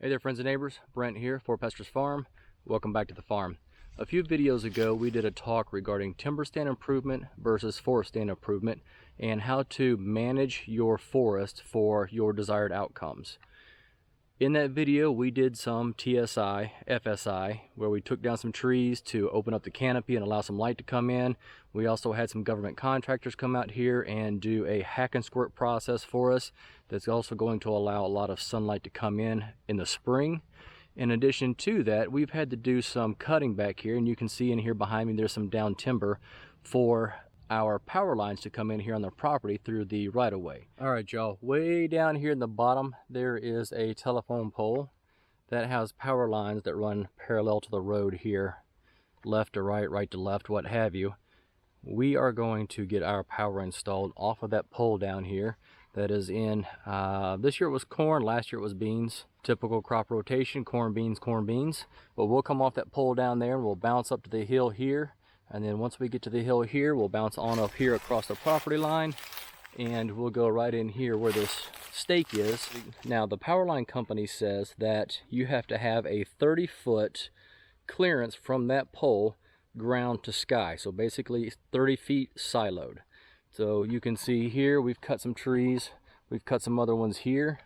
Hey there friends and neighbors, Brent here, for Pester's Farm. Welcome back to the farm. A few videos ago we did a talk regarding timber stand improvement versus forest stand improvement and how to manage your forest for your desired outcomes. In that video we did some TSI, FSI, where we took down some trees to open up the canopy and allow some light to come in. We also had some government contractors come out here and do a hack and squirt process for us that's also going to allow a lot of sunlight to come in the spring. In addition to that, we've had to do some cutting back here, and you can see in here behind me there's some down timber for our power lines to come in here on the property through the right-of-way. All right, y'all, way down here in the bottom there is a telephone pole that has power lines that run parallel to the road here, left to right, right to left, what have you. We are going to get our power installed off of that pole down here that is in, this year it was corn, last year it was beans. Typical crop rotation, corn, beans, but we'll come off that pole down there and we'll bounce up to the hill here. And then once we get to the hill here, we'll bounce on up here across the property line and we'll go right in here where this stake is. Now the power line company says that you have to have a 30-foot clearance from that pole ground to sky. So basically 30 feet siloed. So you can see here we've cut some trees. We've cut some other ones here.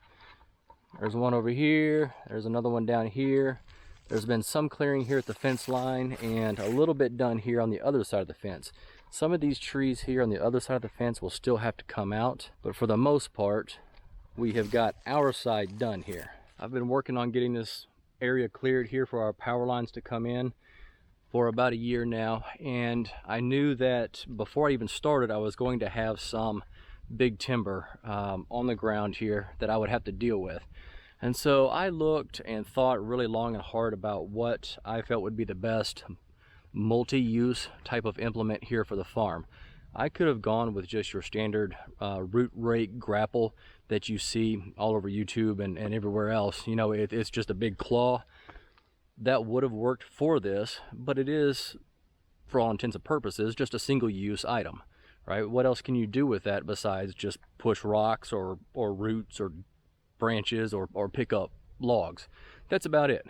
There's one over here. There's another one down here. There's been some clearing here at the fence line and a little bit done here on the other side of the fence. Some of these trees here on the other side of the fence will still have to come out, but for the most part, we have got our side done here. I've been working on getting this area cleared here for our power lines to come in for about a year now, and I knew that before I even started, I was going to have some big timber on the ground here that I would have to deal with. And so I looked and thought really long and hard about what I felt would be the best multi-use type of implement here for the farm. I could have gone with just your standard root rake grapple that you see all over YouTube and everywhere else. You know, it's just a big claw. That would have worked for this, but it is, for all intents and purposes, just a single-use item, right? What else can you do with that besides just push rocks or roots or branches or pick up logs? That's about it.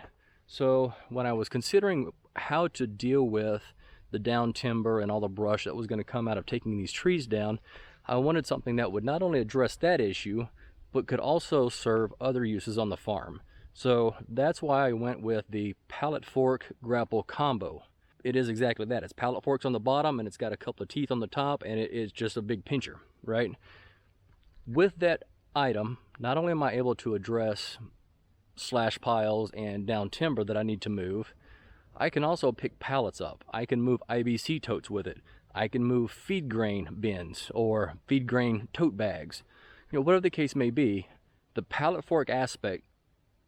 So when I was considering how to deal with the down timber and all the brush that was going to come out of taking these trees down, I wanted something that would not only address that issue but could also serve other uses on the farm. So that's why I went with the Pallet Fork Grapple combo. It is exactly that. It's pallet forks on the bottom and it's got a couple of teeth on the top, and it is just a big pincher, right? With that item, not only am I able to address slash piles and down timber that I need to move, I can also pick pallets up. I can move IBC totes with it. I can move feed grain bins or feed grain tote bags. You know, whatever the case may be, the pallet fork aspect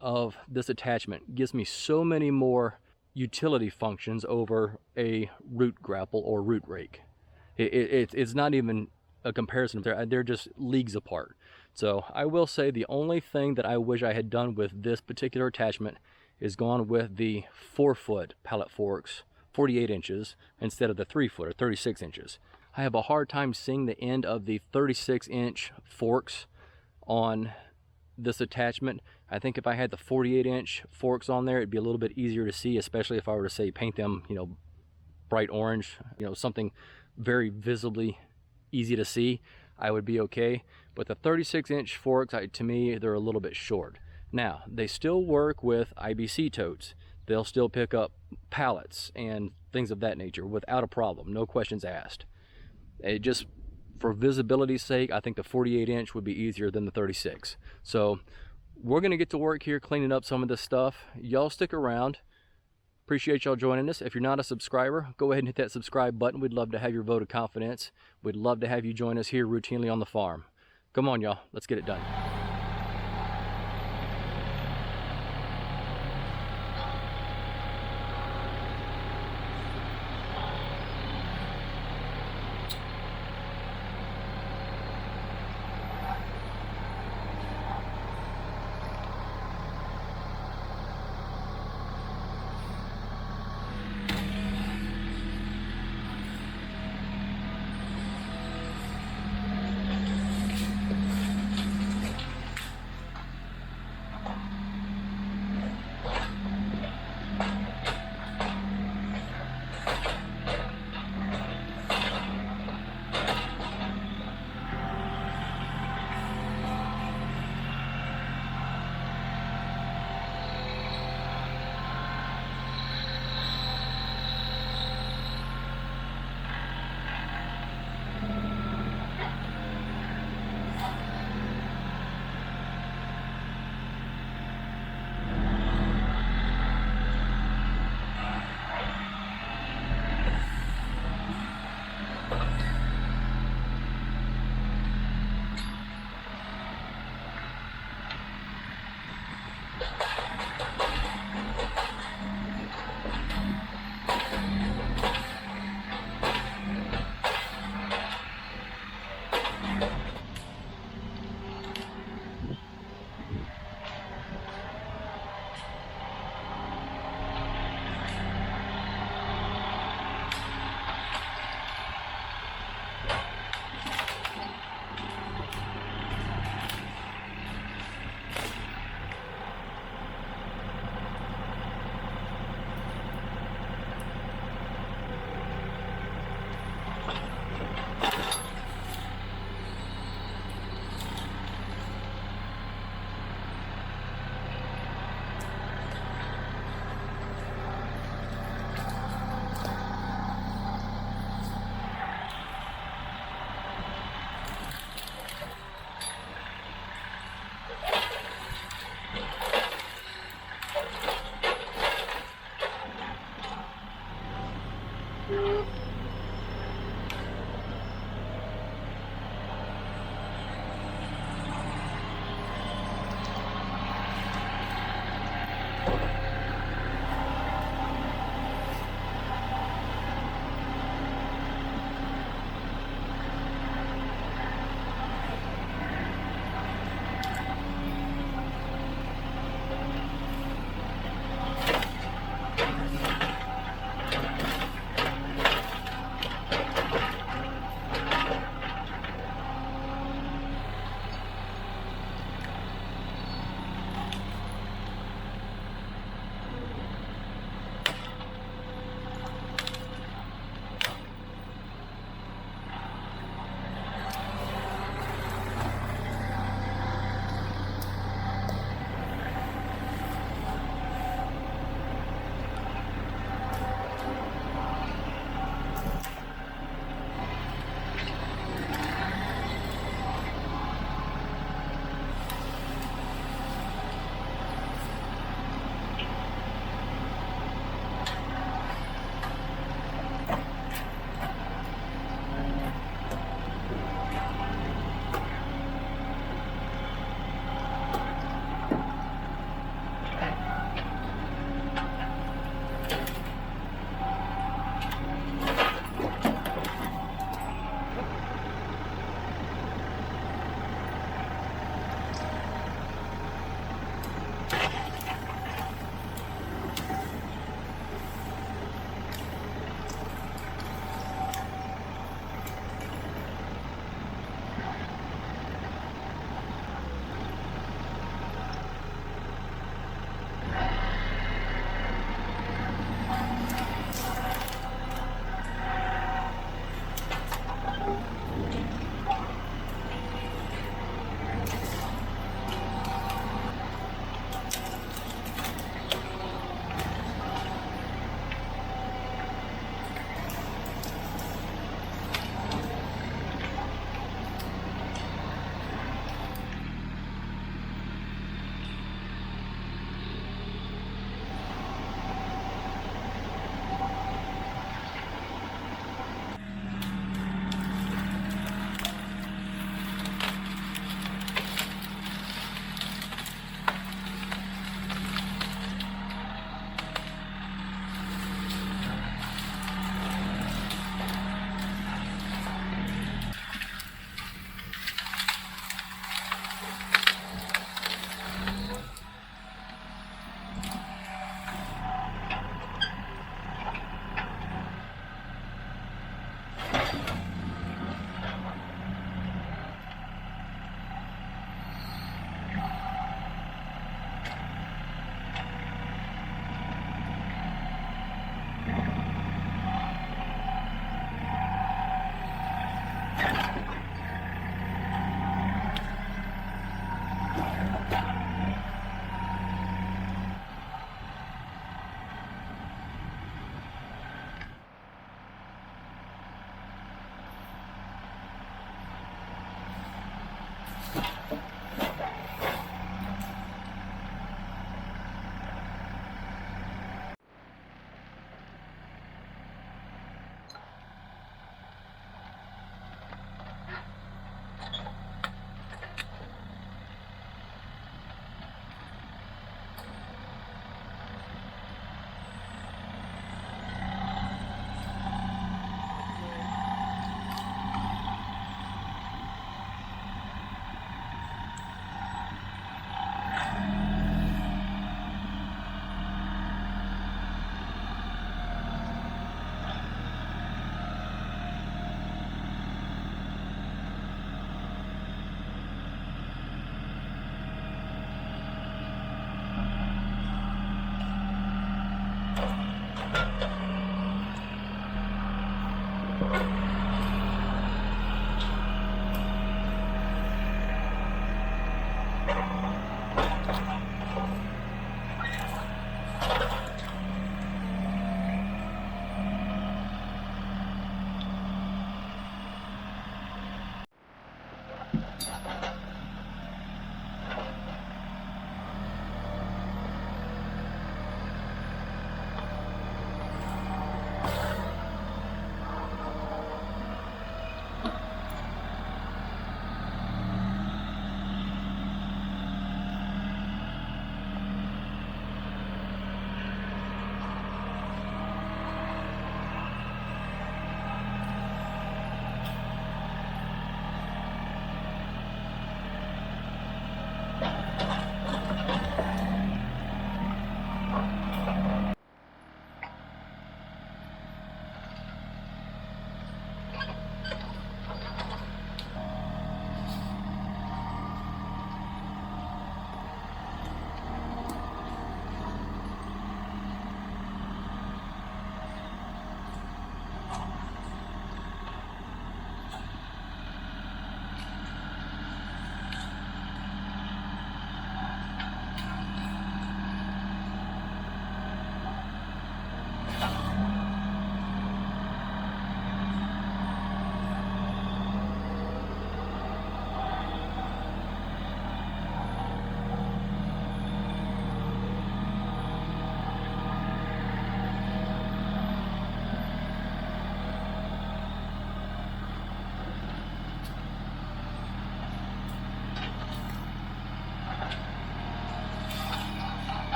of this attachment gives me so many more utility functions over a root grapple or root rake. It's not even a comparison. They're just leagues apart. So I will say the only thing that I wish I had done with this particular attachment is gone with the 4-foot pallet forks, 48 inches, instead of the 3-foot or 36 inches. I have a hard time seeing the end of the 36-inch forks on this attachment. I think if I had the 48-inch forks on there, it'd be a little bit easier to see, especially if I were to say paint them, you know, bright orange, you know, something very visibly easy to see. I would be okay. But the 36-inch forks, to me, they're a little bit short. Now, they still work with IBC totes. They'll still pick up pallets and things of that nature without a problem, no questions asked. It just, for visibility's sake, I think the 48-inch would be easier than the 36. So we're going to get to work here cleaning up some of this stuff. Y'all stick around. Appreciate y'all joining us. If you're not a subscriber, go ahead and hit that subscribe button. We'd love to have your vote of confidence. We'd love to have you join us here routinely on the farm. Come on, y'all. Let's get it done.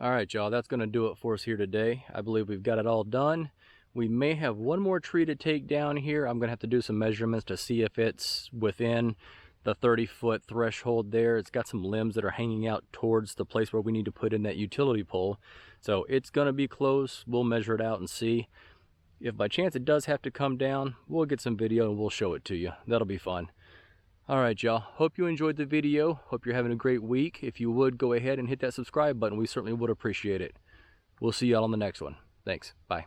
All right, y'all, that's going to do it for us here today. I believe we've got it all done. We may have one more tree to take down here. I'm going to have to do some measurements to see if it's within the 30-foot threshold there. It's got some limbs that are hanging out towards the place where we need to put in that utility pole. So it's going to be close. We'll measure it out and see. If by chance it does have to come down, we'll get some video and we'll show it to you. That'll be fun. All right, y'all. Hope you enjoyed the video. Hope you're having a great week. If you would, go ahead and hit that subscribe button. We certainly would appreciate it. We'll see y'all on the next one. Thanks. Bye.